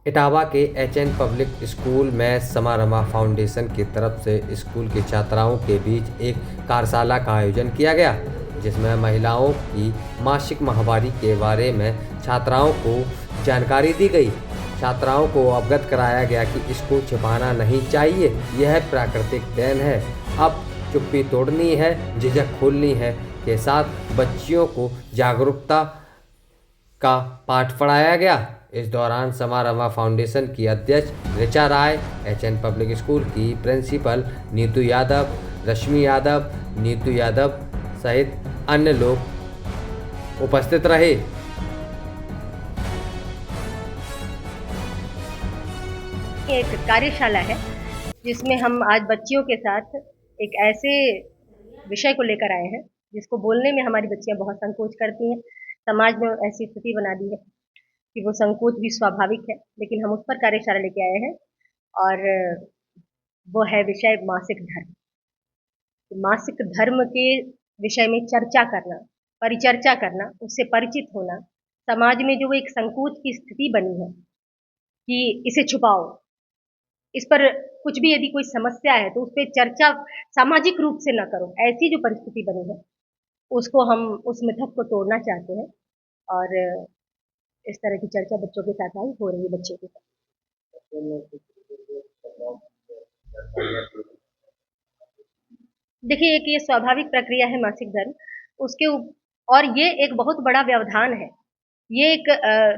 इटावा के HN public school में समारमा foundation की तरफ से स्कूल की छात्राओं के बीच एक कार्यशाला का आयोजन किया गया, जिसमें महिलाओं की मासिक माहवारी के बारे में छात्राओं को जानकारी दी गई। छात्राओं को अवगत कराया गया कि इसको छिपाना नहीं चाहिए, यह प्राकृतिक देन है। अब चुप्पी तोड़नी है, झिझक खोलनी है के साथ बच्चियों को जागरूकता का पाठ पढ़ाया गया। इस दौरान समारमा फाउंडेशन की अध्यक्ष ऋचा राय, एचएन पब्लिक स्कूल की प्रिंसिपल नीतू यादव, रश्मि यादव, नीतू यादव सहित अन्य लोग उपस्थित रहे। एक कार्यशाला है जिसमें हम आज बच्चियों के साथ एक ऐसे विषय को लेकर आए हैं जिसको बोलने में हमारी बच्चियां बहुत संकोच करती हैं। समाज में ऐसी स्थिति बना दी है कि वो संकोच भी स्वाभाविक है, लेकिन हम उस पर कार्यशाला लेके आए हैं और वो है विषय मासिक धर्म। मासिक धर्म के विषय में चर्चा करना, परिचर्चा करना, उससे परिचित होना। समाज में जो एक संकोच की स्थिति बनी है कि इसे छुपाओ, इस पर कुछ भी यदि कोई समस्या है तो उस पर चर्चा सामाजिक रूप से न करो, ऐसी जो परिस्थिति बनी है उसको हम उस मिथक को तोड़ना चाहते हैं और इस तरह की चर्चा बच्चों के साथ आज हो रही है। बच्चों के साथ देखिए, एक ये स्वाभाविक प्रक्रिया है मासिक धर्म, और ये एक बहुत बड़ा व्यवधान है, ये एक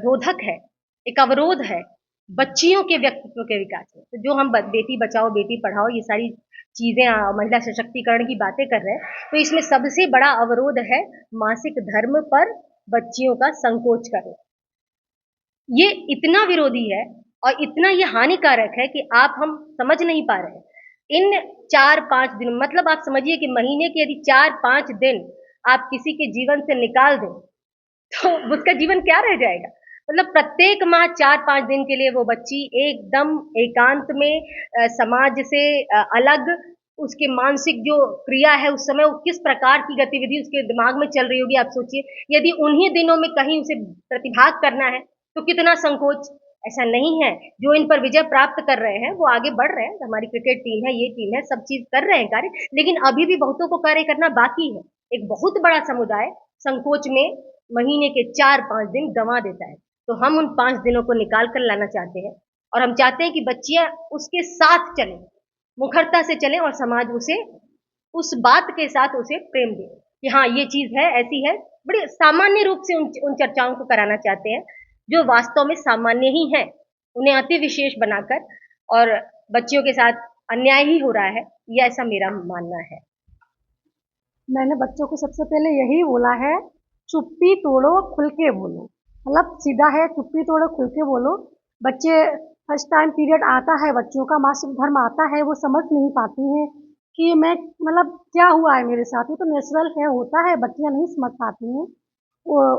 रोधक है, एक अवरोध है बच्चियों के व्यक्तित्व के विकास में। तो जो हम बेटी बचाओ बेटी पढ़ाओ ये सारी चीजें महिला सशक्तिकरण की बातें कर रहे हैं, तो इसमें सबसे बड़ा अवरोध है मासिक धर्म पर बच्चियों का संकोच करना। ये इतना विरोधी है और इतना ये हानिकारक है कि हम समझ नहीं पा रहे हैं। इन 4-5 दिन, मतलब आप समझिए कि महीने के यदि 4-5 दिन आप किसी के जीवन से निकाल दें तो उसका जीवन क्या रह जाएगा। मतलब प्रत्येक माह 4-5 दिन के लिए वो बच्ची एकदम एकांत में समाज से अलग, उसके मानसिक जो क्रिया है उस समय वो किस प्रकार की गतिविधि उसके दिमाग में चल रही होगी आप सोचिए। यदि उन्हीं दिनों में कहीं उसे प्रतिभाग करना है तो कितना संकोच। ऐसा नहीं है, जो इन पर विजय प्राप्त कर रहे हैं वो आगे बढ़ रहे हैं, हमारी क्रिकेट टीम है, ये टीम है, सब चीज कर रहे हैं कार्य, लेकिन अभी भी बहुतों को कार्य करना बाकी है। एक बहुत बड़ा समुदाय संकोच में महीने के 4-5 दिन गंवा देता है, तो हम उन 5 दिनों को निकाल कर लाना चाहते हैं और हम चाहते हैं कि बच्चियां उसके साथ चलें, मुखरता से चलें और समाज उसे उस बात के साथ उसे प्रेम दे कि हाँ ये चीज है, ऐसी है। बड़े सामान्य रूप से उन चर्चाओं को कराना चाहते हैं जो वास्तव में सामान्य ही है, उन्हें अति विशेष बनाकर, और बच्चियों के साथ अन्याय ही हो रहा है, यह ऐसा मेरा मानना है। मैंने बच्चों को सबसे पहले यही बोला है, चुप्पी तोड़ो खुल के बोलो। मतलब सीधा है, चुप्पी तोड़ो खुल के बोलो। बच्चे फर्स्ट टाइम पीरियड आता है, बच्चों का मासिक धर्म आता है, वो समझ नहीं पाती हैं कि मैं मतलब क्या हुआ है मेरे साथ। ये तो नेचुरल है, होता है, बच्चियां नहीं समझ पाती हैं।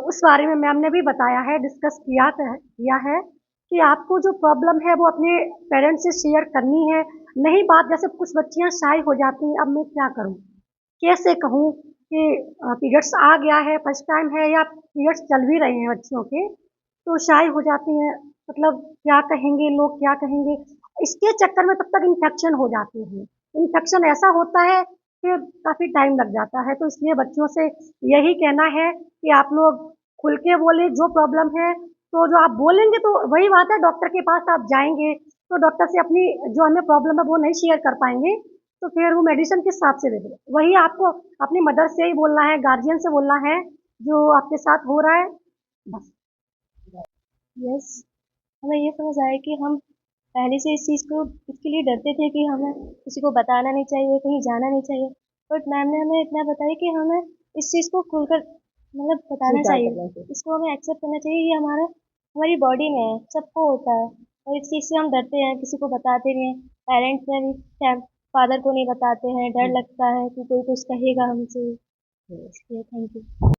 उस बारे में मैम ने भी बताया है, डिस्कस किया है कि आपको जो प्रॉब्लम है वो अपने पेरेंट्स से शेयर करनी है। नहीं बात, जैसे कुछ बच्चियां शाय हो जाती हैं, अब मैं क्या करूं, कैसे कहूँ कि पीरियड्स आ गया है, फर्स्ट टाइम है या पीरियड्स चल भी रहे हैं बच्चियों के, तो शाय हो जाती हैं। मतलब क्या कहेंगे लोग, क्या कहेंगे, इसके चक्कर में तब तक इन्फेक्शन हो जाती है। इन्फेक्शन ऐसा होता है कि काफ़ी टाइम लग जाता है। तो इसलिए बच्चों से यही कहना है कि आप लोग खुल के बोले, जो प्रॉब्लम है तो जो आप बोलेंगे तो वही बात है, डॉक्टर के पास आप जाएंगे तो डॉक्टर से अपनी जो हमें प्रॉब्लम है वो नहीं शेयर कर पाएंगे, तो फिर वो मेडिसिन किस हिसाब से दे देंगे। वही आपको अपनी मदर से ही बोलना है, गार्जियन से बोलना है जो आपके साथ हो रहा है, बस। यस, हमें ये समझ आया कि हम पहले से इस चीज़ को इसके लिए डरते थे कि हमें किसी को बताना नहीं चाहिए, कहीं जाना नहीं चाहिए। बट मैम ने हमें इतना बताया कि हमें इस चीज़ को खुलकर मतलब बताना चाहिए, इसको हमें एक्सेप्ट करना चाहिए। ये हमारी बॉडी में है, सबको होता है, और इस चीज़ से हम डरते हैं, किसी को बताते नहीं हैं। पेरेंट्स में भी फादर को नहीं बताते हैं, डर लगता है कि कोई कुछ कहेगा हमसे। इसलिए थैंक यू।